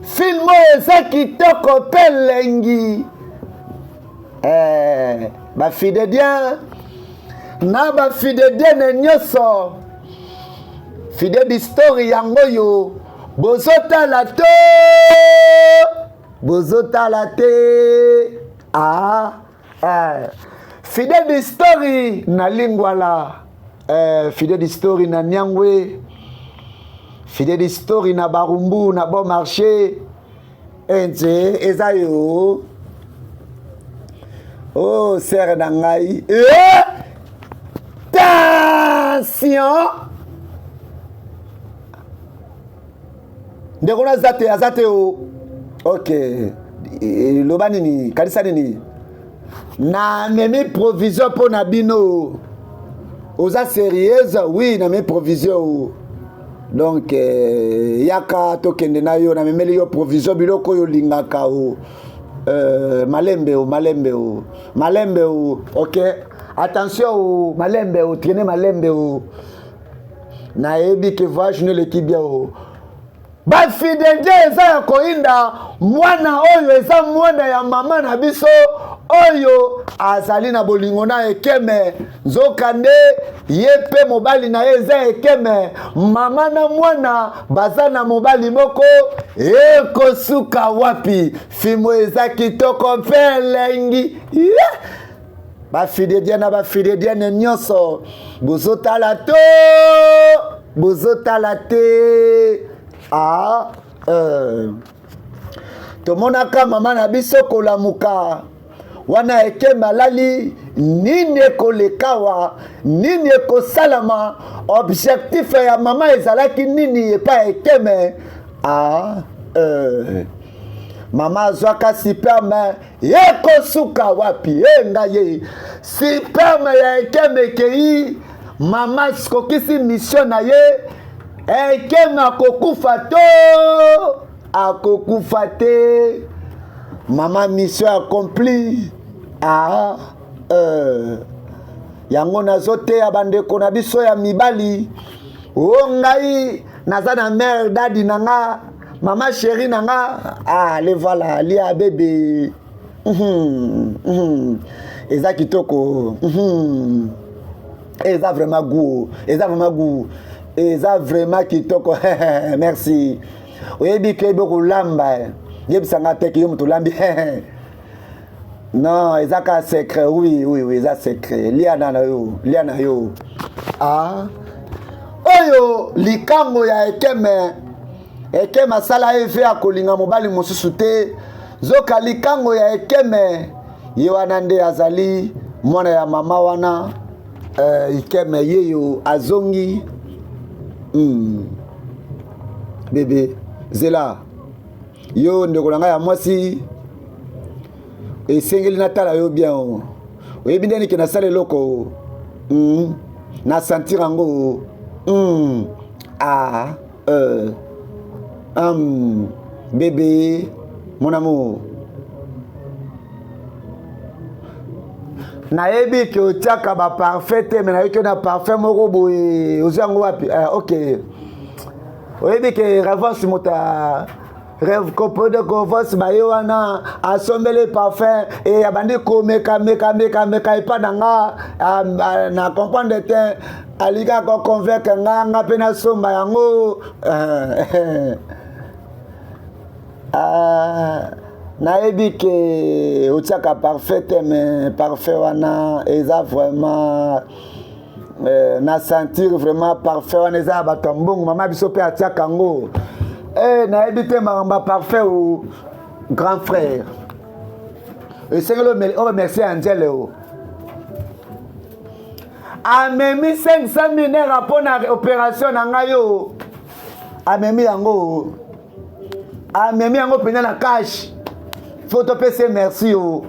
film oyo eza kitoko mpe elengi bafidedien na bafidediene nyonso fide d'histori yango yo bozotala te fide d'histori na lingwala fide d'histori na nyangwe fide d'histori na barumbu na bon marché nze eza yo sere na ngai tension ndeko na aza te o ok loba nini kanisa nini na memi provision mpo na bino oza sérieuse oui na memi provision donc yaka tokende na yo na memeli yo provision biloko oyo olingaka o malembe o ok attention o malembe o traîner malembe o nayebi ke voyage ne leki bien o bafidedie eza ya koyinda mwana oyo eza mwana ya mama na biso oyo azali na bolingo na ekeme nzoka nde ye mpe mobali na ye eza ekeme mama na mwana baza na mobali moko ekosuka wapi filmo eza kitoko mpe elengi bafidedie na bafidediene nyonso bozotala te tomonaka mama na biso kolamuka wana ekeme alali nini ekolekawa nini ekosalama objectif ya mama ezalaki nini epa ekeme mama azwaka superme ekosuka wapi ngai superme ya ekeme ekei mama sikokisi mission na ye ekeme akokufa te mama mission accomplie yango nazoteya bandeko na biso ya mibali ngai naza na mère dadi na nga mama chéri na nga le voilà lia bebe eza kitoko eza vraiment goût eza vraiment kitoko merci oyebi ke bokolamba yebisanga te ke yo moto olambi non eza ka secret oui eza secret lia na yo oyo likambo ya ekeme asala efe ya kolinga mobali mosusu te zoka likango ya ekeme ye wana nde azali mwana ya mama wana ekeme yeyo azongi bebe zela yo ndeko na ngai ya mwasi esengeli natala yo bien oyebi ndeni ke nasala eloko na sentir yango bébé mon amour nayebi ke otiaka ba parfait te me nayebi ke na parfait moko boye ozwi yango wapi ok oyebi ke revanche mota rêve copo de kovos bayewana asombele parfum et abandi komeka meka epa nanga na comprendre te alika ko convaincre nga pe na somba yango nayebi ke otiaka parfait te mais parfait wana eza vraiment na sentir vraiment parfait wana eza bato mbongo mama biso mpe atiaka yango nayebi te makambo parfait o grand frère esengeli oremercie angele o amemi 500 minera mpo na opération na ngai o amemi yango mpenza na cash faut topese merci o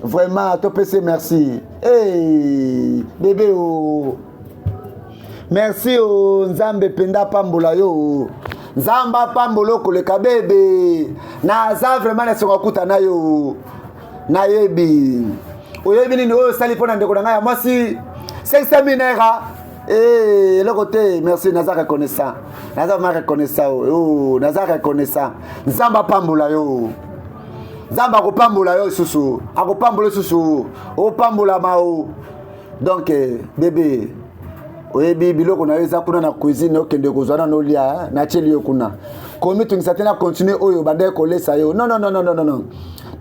vraiment topese merci bébé o merci o nzambe penda pambola yo nzambe apambola okoleka bebe naza vraiment nasonga kuta na yo nayebi oyebi nini oyo osali mpo na ndeko na ngai ya mwasi 500 minera eloko te merci naza reconnaissant naza vraiment reconnaissant o naza reconnaissant nzambe apambola yo nzambe akopambola yo susu akopambola susu opambolama o donc bebe oyebi biloko na yo eza kuna na cuisine okende kozwa na nolia natieli yo kuna komitungisa te na continue oyo bande kolesa yo non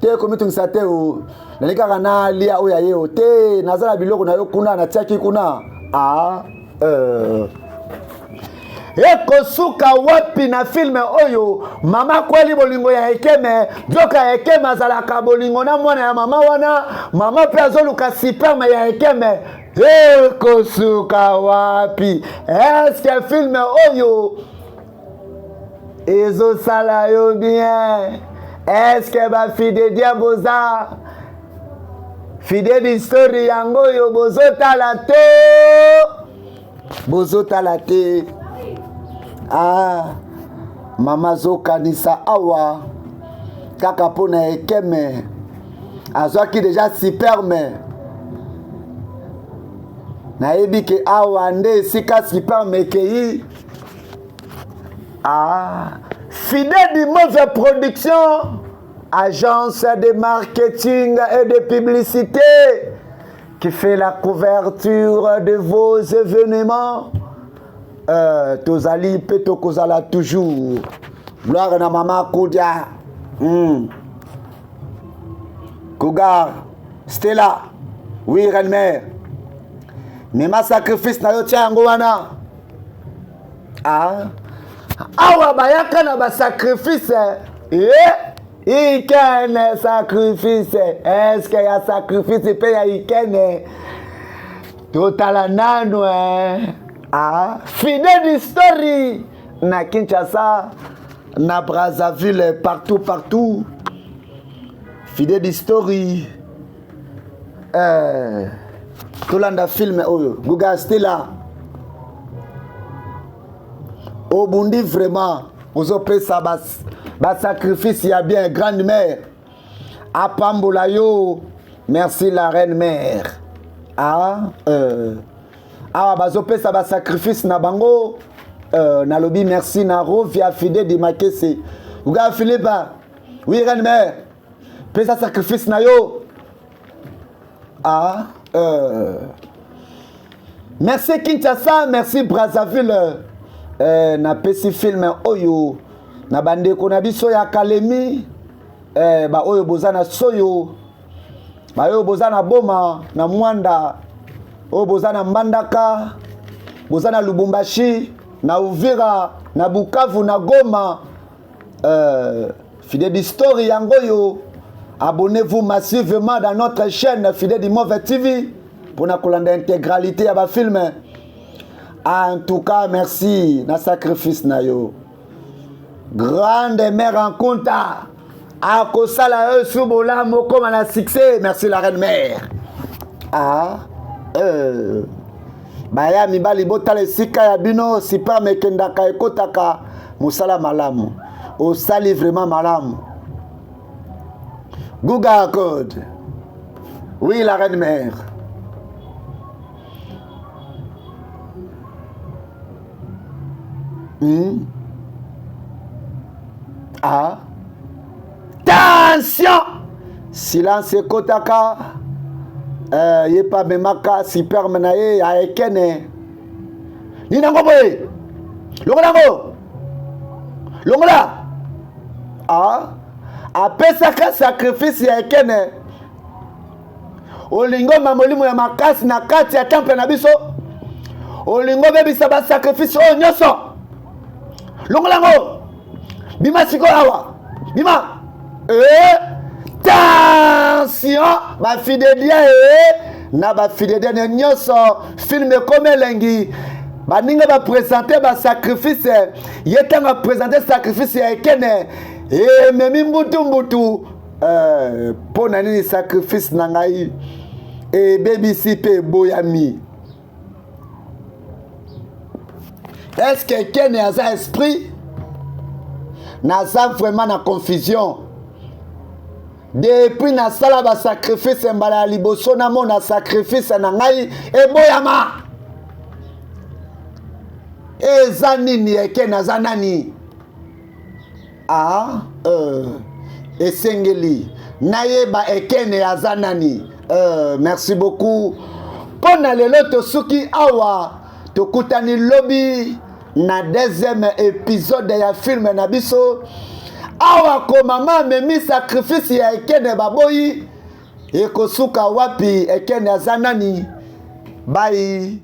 te komitungisa te o nalingi kaka nalia oyo aye o te naza na biloko na yo kuna natiaki kuna ekosuka wapi na filme oyo mama kweli bolingo ya ekeme nzoka ya ekeme azalaka bolingo na mwana ya mama wana mama mpe azoluka siperme ya ekeme ekosuka wapi eske filme oyo ezosala yo bien eske bafide dia boza fide di story yango oyo bozotala te mama zokanisa awa kaka mpo na ekeme azwaki deja siperme nayebi ke awa nde esika siperme ekei fidèle du mauvaise production agence de marketing et de publicité qui fait la couverture de vos événements tozali mpe tokozala toujours gloire na mama Koudia Cougar Stella oui Renmer mema sacrifice na yo tia yango wana awa bayaka na basacrifice ikene sacrifice eske ya sacrifice mpe ya ikene totala nanu fidèle story na Kinshasa na Brazzaville partout fidèle story tolanda film oyo Guga Stella obundi vraiment ozopesa sacrifice ya bien grande mère apambola yo merci la reine mère bazopesa sacrifice na bango nalobi merci na rovia fide di makese uga Philippe oui reine mère pesa sacrifice na yo merci Kinshasa merci Brazzaville na pesi film oyo na bandeko na biso ya Kalemi oyo boza na Soyo oyo boza na Boma na Mwanda oyo boza na Mbandaka boza na Lubumbashi na Uvira na Bukavu na Goma fidèle d'histoire yango yo abonnez-vous massivement dans notre chaîne Fidèle du Mauvais TV pour na kolanda intégralité ya ba film. En tout cas merci na sacrifice na yo grande mère en compta akosala subola moko na succès merci la reine mère baya mibali botala esika ya bino sipa mekendaka ekotaka musala malamu osali vraiment malamu Guga Code oui la reine mère Attention! Silence ekotaka. Yepa memaka super menaye ya ekene. Nina ngoboye. Longola. Apesaka sacrifice ya ekene. Olingo mamolimu ya makasi na kati ya temple na biso. Olingo bebisa ba sacrifice o nyoso. Longolango. Bima siko awa. Bima. Attention, ba fidèle na ba fidèle nyoso film comme lengi baninga ba présenter ba sacrifice yetanga présenter sacrifice ya ekene et memi mbutu pona nini sacrifice na ngai et baby sipe boyami. Est-ce que ekene a esprit naza vraiment na confusion? Depuis na sala ba sacrifice mbala liboso na mona sacrifice na ngai eboyama. Eza nini ekene aza nani? Esengeli nayeba ekene aza nani. Merci beaucoup. Pona lelo tosuki awa tokutani lobi na deuxième épisode ya film na biso. Awa ko mama memi sacrifice ya ekene baboyi ekosuka wapi ekene aza nani? Bye.